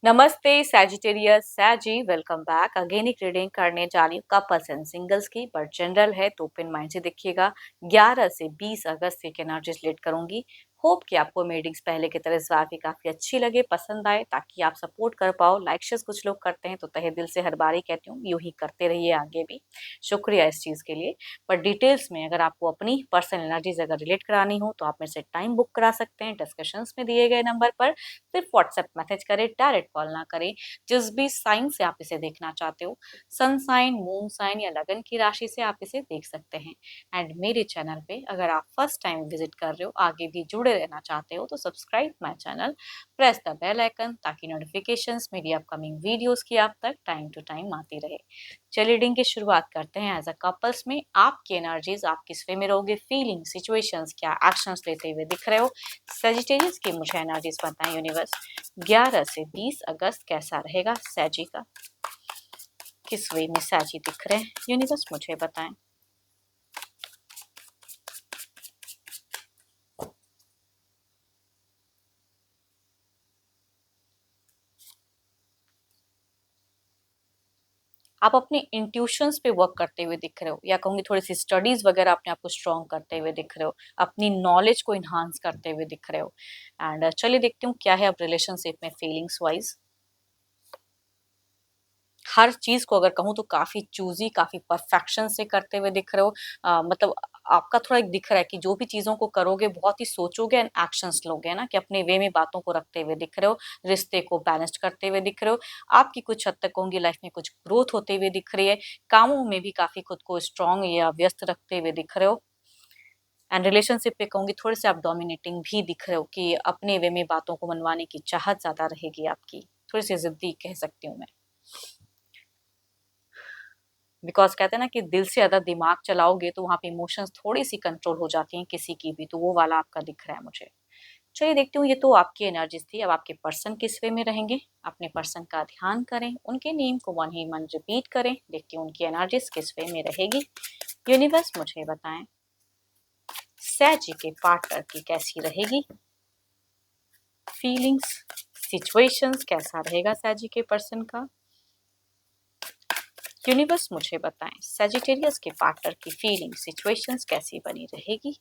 नमस्ते Sagittarius सैजी welcome back again एक reading करने जा रही हूँ कपल्स एंड सिंगल्स की बट जनरल है तो ओपन माइंड से देखिएगा। 11 से 20 अगस्त की एनर्जीज लेट करूंगी। होप कि आपको रीडिंग्स पहले की तरह इस बार भी काफी अच्छी लगे, पसंद आए, ताकि आप सपोर्ट कर पाओ। लाइक शेयर कुछ लोग करते हैं तो तहे दिल से हर बार ही कहती हूँ यूं ही करते रहिए आगे भी। शुक्रिया इस चीज के लिए। पर डिटेल्स में अगर आपको अपनी पर्सनल एनर्जीज अगर रिलेट करानी हो तो आप मेरे से टाइम बुक करा सकते हैं डिस्कशंस में दिए गए नंबर पर। सिर्फ व्हाट्सएप मैसेज करें, डायरेक्ट कॉल ना करें। जिस भी साइन से आप इसे देखना चाहते हो, सन साइन, मून साइन या लगन की राशि से आप इसे देख सकते हैं। एंड मेरे चैनल पे अगर आप फर्स्ट टाइम विजिट कर रहे हो, आगे भी जुड़े रहना चाहते हो, तो subscribe my channel, press the bell icon, ताकि नोटिफिकेशंस मेरी अपकमिंग वीडियोस की आप तक टाइम टू टाइम आती रहे। चलिए रीडिंग की शुरुआत करते हैं। एज अ कपल्स में आपकी एनर्जीज, आप किस वे में रहोगे, फीलिंग, सिचुएशंस, क्या एक्शंस लेते हुए दिख रहे हो। सेजिटेरियस की मुझे एनर्जीज बताएं यूनिवर्स। 11 से 20 अगस्त कैसा रहेगा सैजी का, किस वे में सैजी दिख रहे हैं यूनिवर्स मुझे बताएं। आप अपने इंट्यूशंस पे वर्क करते हुए दिख रहे हो, या कहूंगी थोड़ी सी स्टडीज वगैरह अपने आप को स्ट्रॉन्ग करते हुए दिख रहे हो, अपनी नॉलेज को इन्हांस करते हुए दिख रहे हो। एंड चलिए देखती हूँ क्या है अब रिलेशनशिप में फीलिंग्स वाइज। हर चीज को अगर कहूँ तो काफी चूजी, काफी परफेक्शन से करते हुए दिख रहे हो। मतलब आपका थोड़ा एक दिख रहा है कि जो भी चीजों को करोगे बहुत ही सोचोगे एंड एक्शंस लोगे ना, कि अपने वे में बातों को रखते हुए दिख रहे हो, रिश्ते को बैलेंस करते हुए दिख रहे हो। आपकी कुछ हद तक कहूंगी लाइफ में कुछ ग्रोथ होते हुए दिख रही है। कामों में भी काफी खुद को स्ट्रांग या व्यस्त रखते हुए दिख रहे हो। एंड रिलेशनशिप पे कहूंगी थोड़े से आप डोमिनेटिंग भी दिख रहे हो, कि अपने वे में बातों को मनवाने की चाहत ज्यादा रहेगी आपकी, थोड़ी सी जिद्दी कह सकती हूँ मैं। बिकॉज कहते हैं ना कि दिल से ज्यादा दिमाग चलाओगे तो वहां पे इमोशंस थोड़ी सी कंट्रोल हो जाती हैं किसी की भी, तो वो वाला आपका दिख रहा है मुझे। चलिए देखती हूँ, ये तो आपकी एनर्जीज थी। अब आपके पर्सन किस वे में रहेंगे, अपने पर्सन का ध्यान करें, उनके नेम को मन ही मन रिपीट करें। देखती हूँ उनकी एनर्जीज किस वे में रहेगी यूनिवर्स मुझे बताएं। सैजी के पार्टनर की कैसी रहेगी फीलिंग्स, सिचुएशंस, कैसा रहेगा सैजी के पर्सन का। यूनिवर्स मुझे बताएं सैजिटेरियस के पार्टनर की फीलिंग, सिचुएशंस कैसी बनी रहेगी।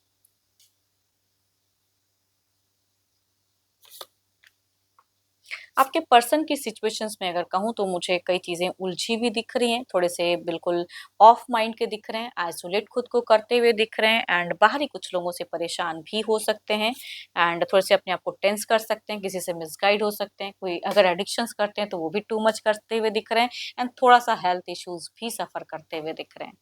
आपके पर्सन की सिचुएशंस में अगर कहूँ तो मुझे कई चीजें उलझी हुई दिख रही हैं, थोड़े से बिल्कुल ऑफ माइंड के दिख रहे हैं, आइसोलेट खुद को करते हुए दिख रहे हैं, एंड बाहरी कुछ लोगों से परेशान भी हो सकते हैं। एंड थोड़े से अपने आप को टेंस कर सकते हैं, किसी से मिसगाइड हो सकते हैं, कोई अगर एडिक्शंस करते हैं तो वो भी टू मच करते हुए दिख रहे हैं। एंड थोड़ा सा हेल्थ इश्यूज भी सफर करते हुए दिख रहे हैं।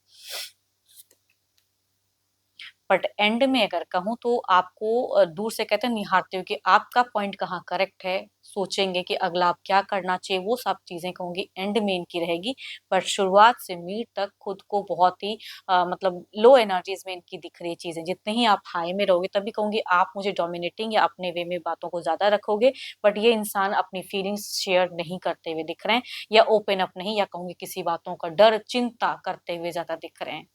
बट एंड में अगर कहूँ तो आपको दूर से कहते हैं निहारते हो कि आपका पॉइंट कहाँ करेक्ट है, सोचेंगे कि अगला आप क्या करना चाहिए, वो सब चीजें कहूंगी एंड में इनकी रहेगी। पर शुरुआत से मीट तक खुद को बहुत ही मतलब लो एनर्जीज में इनकी दिख रही चीजें। जितने ही आप हाई में रहोगे तभी कहूंगी आप मुझे डोमिनेटिंग या अपने वे में बातों को ज्यादा रखोगे। बट ये इंसान अपनी फीलिंग्स शेयर नहीं करते हुए दिख रहे हैं, या ओपन अप नहीं, या कहूंगी किसी बातों का डर, चिंता करते हुए ज्यादा दिख रहे हैं।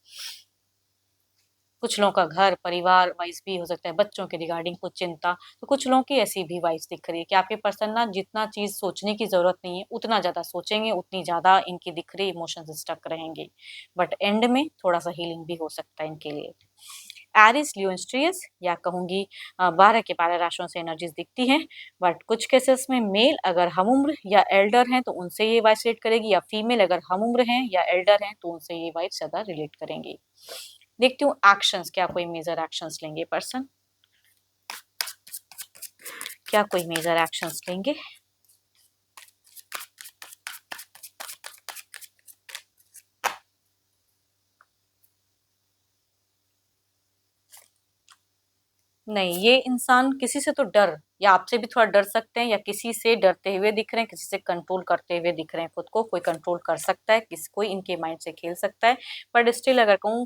कुछ लोगों का घर परिवार वाइज भी हो सकता है, बच्चों के रिगार्डिंग कुछ चिंता। तो कुछ लोगों की ऐसी भी वाइब्स दिख रही है कि आपके पर्सन ना जितना चीज सोचने की जरूरत नहीं है उतना ज्यादा सोचेंगे, उतनी ज्यादा इनकी दिख रही इमोशंस स्टक रहेंगे। बट एंड में थोड़ा सा हीलिंग भी हो सकता है इनके लिए। एरिस लियो एस्ट्रियस, या कहूंगी 12 के 12 राशियों से एनर्जीज दिखती हैं। बट कुछ केसेस में मेल अगर हम उम्र या एल्डर हैं तो उनसे ये वाइब्स रिलेट करेगी, या फीमेल अगर हम उम्र हैं या एल्डर हैं तो उनसे ये वाइब्स ज्यादा रिलेट करेंगी। देखती हूँ एक्शंस, क्या कोई मेजर एक्शंस लेंगे पर्सन, क्या कोई मेजर एक्शंस लेंगे। नहीं, ये इंसान किसी से तो डर, या आपसे भी थोड़ा डर सकते हैं, या किसी से डरते हुए दिख रहे हैं, किसी से कंट्रोल करते हुए दिख रहे हैं। खुद को कोई कंट्रोल कर सकता है, किसी कोई इनके माइंड से खेल सकता है। बट स्टिल अगर कहूँ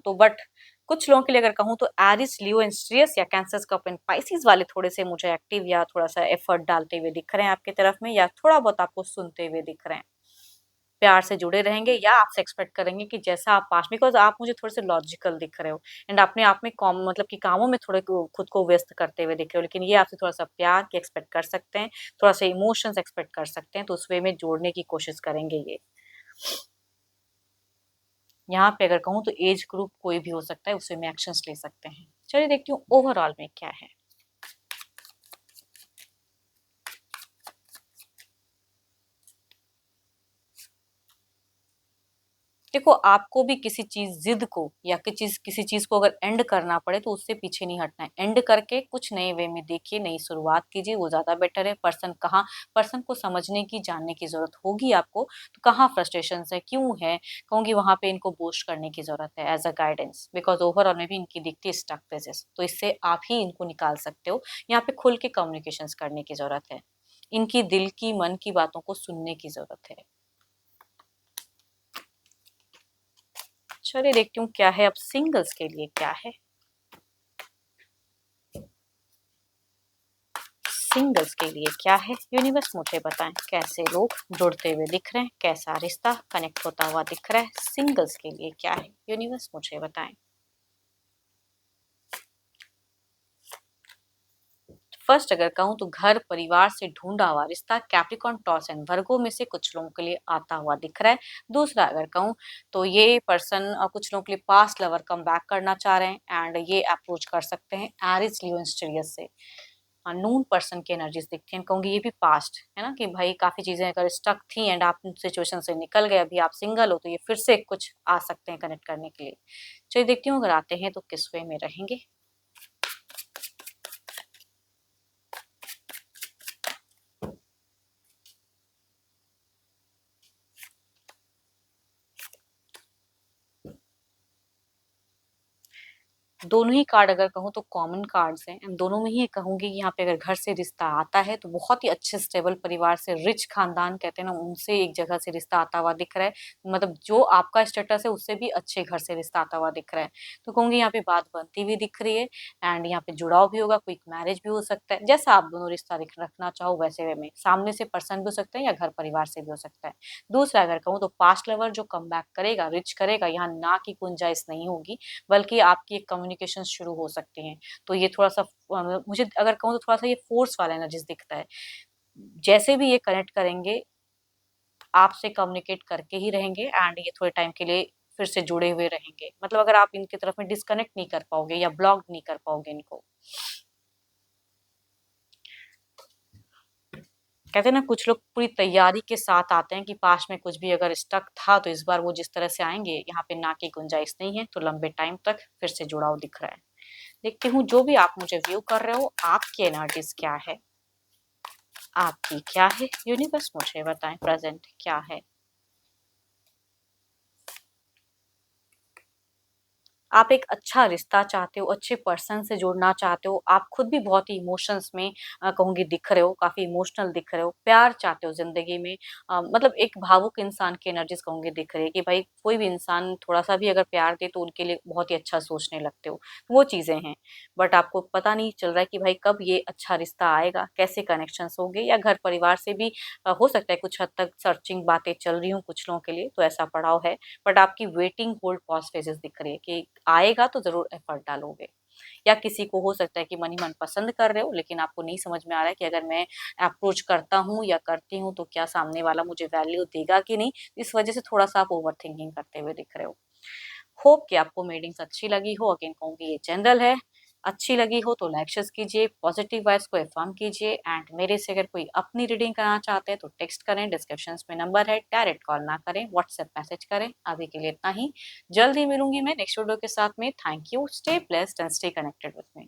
तो बट कुछ लोगों के लिए अगर कहूँ तो एरिस लियो एस्ट्रियस या कैंसर स्कॉर्पियो पाइसिस वाले थोड़े से मुझे एक्टिव या थोड़ा सा एफर्ट डालते हुए दिख रहे हैं आपकी तरफ में, या थोड़ा बहुत आपको सुनते हुए दिख रहे हैं। प्यार से जुड़े रहेंगे या आपसे एक्सपेक्ट करेंगे कि जैसा आप पास, बिकॉज आप मुझे थोड़े से लॉजिकल दिख रहे हो एंड अपने आप में कॉम मतलब कि कामों में थोड़े खुद को व्यस्त करते हुए दिख रहे हो, लेकिन ये आपसे थोड़ा सा प्यार की एक्सपेक्ट कर सकते हैं, थोड़ा सा इमोशंस एक्सपेक्ट कर सकते हैं, तो उस वे में जोड़ने की कोशिश करेंगे ये। यहाँ पे अगर कहूँ तो एज ग्रुप कोई भी हो सकता है, उसमें एक्शंस ले सकते हैं। चलिए देखती हूँ ओवरऑल में क्या है। देखो, आपको भी किसी चीज जिद को या किसी चीज को अगर एंड करना पड़े तो उससे पीछे नहीं हटना है। एंड करके कुछ नए वे में देखिए, नई शुरुआत कीजिए, वो ज्यादा बेटर है। पर्सन को समझने की, जानने की जरूरत होगी आपको, तो कहाँ फ्रस्ट्रेशन है, क्यों है, कहूंगी वहां पे इनको बूस्ट करने की जरूरत है as a guidance, because overall में भी इनकी दिखती है स्टक फेजेस, तो इससे आप ही इनको निकाल सकते हो। यहाँ पे खुल के कम्युनिकेशन करने की जरूरत है, इनकी दिल की, मन की बातों को सुनने की जरूरत है। चलिए देखती हूँ क्या है अब सिंगल्स के लिए क्या है। सिंगल्स के लिए क्या है, यूनिवर्स मुझे बताएं, कैसे लोग जुड़ते हुए दिख रहे हैं, कैसा रिश्ता कनेक्ट होता हुआ दिख रहा है, सिंगल्स के लिए क्या है, यूनिवर्स मुझे बताएं। फर्स्ट अगर कहूँ तो घर परिवार से ढूंढा हुआ रिश्ता कैप्रिकॉर्न, टॉस एंड वर्गो में से कुछ लोगों के लिए आता हुआ दिख रहा है। दूसरा अगर कहूँ तो ये पर्सन कुछ लोगों के लिए पास्ट लवर कम बैक करना चाह रहे हैं एंड ये अप्रोच कर सकते हैं एरिस लियो स्टीरियस से। नून पर्सन की एनर्जीज दिखती हैं, कहूंगी ये भी पास्ट है ना, कि भाई काफी चीजें अगर स्टक थी एंड आप सिचुएशन से निकल गए, अभी आप सिंगल हो, तो ये फिर से कुछ आ सकते हैं कनेक्ट करने के लिए। चलिए देखती हूँ अगर आते हैं तो किस वे में रहेंगे। दोनों ही कार्ड अगर कहूँ तो कॉमन कार्ड्स हैं एंड दोनों में ही कहूंगी कि यहाँ पे अगर घर से रिश्ता आता है तो बहुत ही अच्छे स्टेबल परिवार से, रिच खानदान कहते हैं ना, उनसे एक जगह से रिश्ता आता हुआ दिख रहा है। मतलब जो आपका स्टेटस है उससे भी अच्छे घर से रिश्ता आता हुआ दिख रहा है, तो कहूंगी यहाँ पे बात बनती हुई दिख रही है एंड यहाँ पे जुड़ाव भी होगा, क्विक मैरिज भी हो सकता है, जैसा आप दोनों रिश्ता रखना चाहो वैसे वे में। सामने से पर्सन भी हो सकते हैं या घर परिवार से भी हो सकता है। दूसरा अगर कहूँ तो पास्ट लवर जो कम बैक करेगा, रिच करेगा, यहाँ ना की गुंजाइश नहीं होगी, बल्कि आपकी एक कम्युनिकेशन शुरू हो सकती हैं। तो ये थोड़ा सा मुझे अगर कहूँ तो थोड़ा सा ये फोर्स वाला एनर्जीज दिखता है। जैसे भी ये कनेक्ट करेंगे, आपसे कम्युनिकेट करके ही रहेंगे एंड ये थोड़े टाइम के लिए फिर से जुड़े हुए रहेंगे। मतलब अगर आप इनकी तरफ में डिस्कनेक्ट नहीं कर पाओगे या ब्लॉक नहीं कर पाओगे इनको। कहते हैं ना, कुछ लोग पूरी तैयारी के साथ आते हैं कि पास में कुछ भी अगर स्टक था तो इस बार वो जिस तरह से आएंगे, यहाँ पे ना की गुंजाइश नहीं है, तो लंबे टाइम तक फिर से जुड़ाव दिख रहा है। देखती हूँ जो भी आप मुझे व्यू कर रहे हो, आपकी एनर्जीज क्या है, आपकी क्या है, यूनिवर्स मुझे बताएं प्रेजेंट क्या है। आप एक अच्छा रिश्ता चाहते हो, अच्छे पर्सन से जुड़ना चाहते हो, आप खुद भी बहुत ही इमोशंस में कहूंगी दिख रहे हो, काफी इमोशनल दिख रहे हो, प्यार चाहते हो जिंदगी में। मतलब एक भावुक इंसान की एनर्जीज कहूंगी दिख रही है कि भाई कोई भी इंसान थोड़ा सा भी अगर प्यार दे तो उनके लिए बहुत ही अच्छा सोचने लगते हो, वो चीजें हैं। बट आपको पता नहीं चल रहा है कि भाई कब ये अच्छा रिश्ता आएगा, कैसे कनेक्शंस होंगे, या घर परिवार से भी हो सकता है कुछ हद तक सर्चिंग बातें चल रही हूँ कुछ लोगों के लिए, तो ऐसा पड़ाव है। बट आपकी वेटिंग होल्ड पॉज फेजेस दिख रही है कि आएगा तो जरूर एफर्ट डालोगे। या किसी को हो सकता है कि मन ही मन पसंद कर रहे हो, लेकिन आपको नहीं समझ में आ रहा है कि अगर मैं अप्रोच करता हूँ या करती हूँ तो क्या सामने वाला मुझे वैल्यू देगा कि नहीं, इस वजह से थोड़ा सा आप ओवर थिंकिंग करते हुए दिख रहे हो। होप कि आपको मीटिंग्स अच्छी लगी हो। अगेन कहूंगी ये जनरल है, अच्छी लगी हो तो लाइक शेयर कीजिए, पॉजिटिव वाइब्स को अफर्म कीजिए एंड मेरे से अगर कोई अपनी रीडिंग कराना चाहते हैं तो टेक्स्ट करें, डिस्क्रिप्शन में नंबर है, डायरेक्ट कॉल ना करें, व्हाट्सएप मैसेज करें। अभी के लिए इतना ही, जल्द ही मिलूंगी मैं नेक्स्ट वीडियो के साथ में। Thank you, stay blessed and stay connected with me.